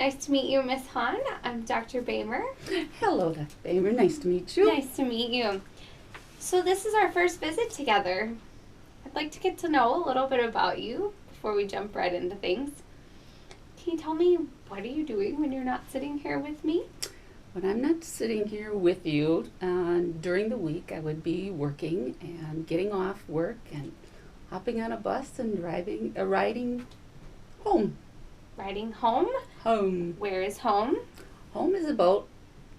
Nice to meet you, Miss Han. I'm Dr. Bamer. Hello, Dr. Bamer. Nice to meet you. Nice to meet you. So this is our first visit together. I'd like to get to know a little bit about you before we jump right into things. Can you tell me, what are you doing when you're not sitting here with me? When I'm not sitting here with you, during the week I would be working and getting off work and hopping on a bus and riding home. Riding home? Home. Where is home? Home is about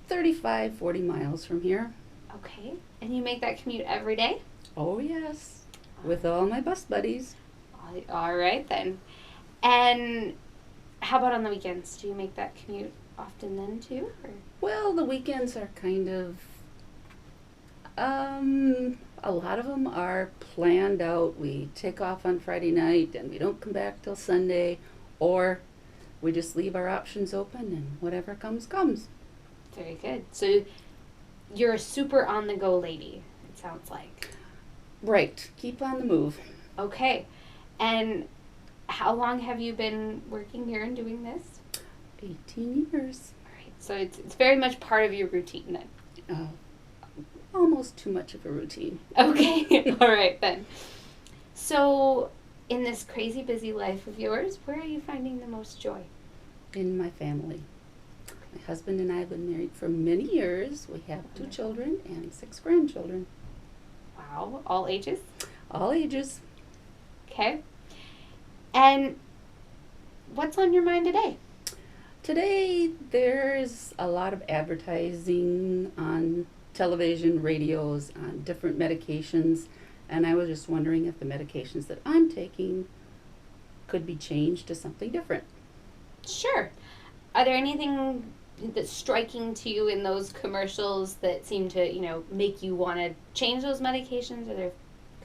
40 miles from here. Okay. And you make that commute every day? Oh, yes. With all my bus buddies. All right, then. And how about on the weekends? Do you make that commute often then, too? Or? Well, the weekends are kind of, a lot of them are planned out. We take off on Friday night and we don't come back till Sunday, or we just leave our options open and whatever comes, comes. Very good. So you're a super on-the-go lady, it sounds like. Right. Keep on the move. Okay. And how long have you been working here and doing this? 18 years. All right. So it's very much part of your routine then. Almost too much of a routine. Okay. All right then. So in this crazy busy life of yours, where are you finding the most joy? In my family. My husband and I have been married for many years. We have 2 children and 6 grandchildren. Wow. All ages? All ages. Okay. And what's on your mind today? Today, there's a lot of advertising on television, radios, on different medications, and I was just wondering if the medications that I'm taking could be changed to something different. Sure. Are there anything that's striking to you in those commercials that seem to, make you want to change those medications? Are there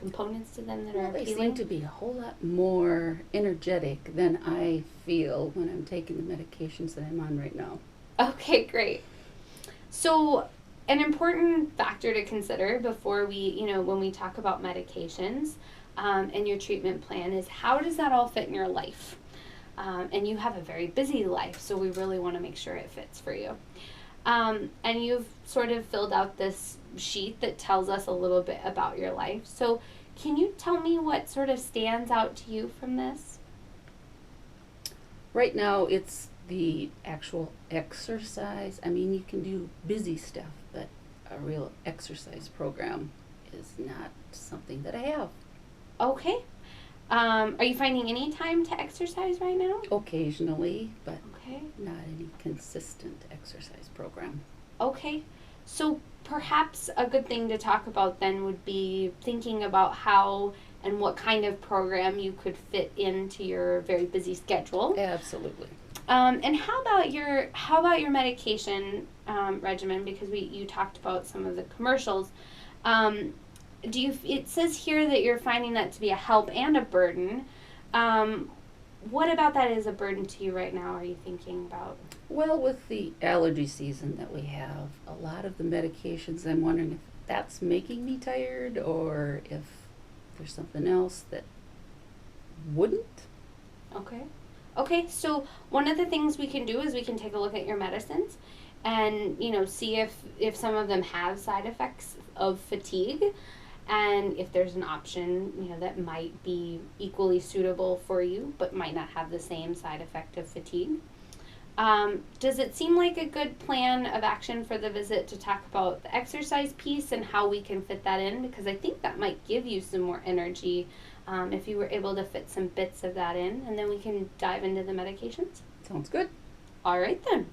components to them that are They appealing? seem to be a whole lot more energetic than I feel when I'm taking the medications that I'm on right now. Okay, great. So an important factor to consider before we, when we talk about medications and your treatment plan is, how does that all fit in your life? And you have a very busy life, so we really want to make sure it fits for you. And you've sort of filled out this sheet that tells us a little bit about your life. So can you tell me what sort of stands out to you from this? Right now, it's the actual exercise. I mean, you can do busy stuff, but a real exercise program is not something that I have. Okay. Are you finding any time to exercise right now? Occasionally, but Okay. not any consistent exercise program. Okay. So perhaps a good thing to talk about then would be thinking about how and what kind of program you could fit into your very busy schedule. Absolutely. And how about your medication regimen? Because you talked about some of the commercials. It says here that you're finding that to be a help and a burden. What about that is a burden to you right now, are you thinking about? Well, with the allergy season that we have, a lot of the medications, I'm wondering if that's making me tired or if there's something else that wouldn't. Okay. Okay, so one of the things we can do is we can take a look at your medicines and, see if some of them have side effects of fatigue, and if there's an option, that might be equally suitable for you but might not have the same side effect of fatigue. Does it seem like a good plan of action for the visit to talk about the exercise piece and how we can fit that in? Because I think that might give you some more energy if you were able to fit some bits of that in, and then we can dive into the medications. Sounds good. All right then.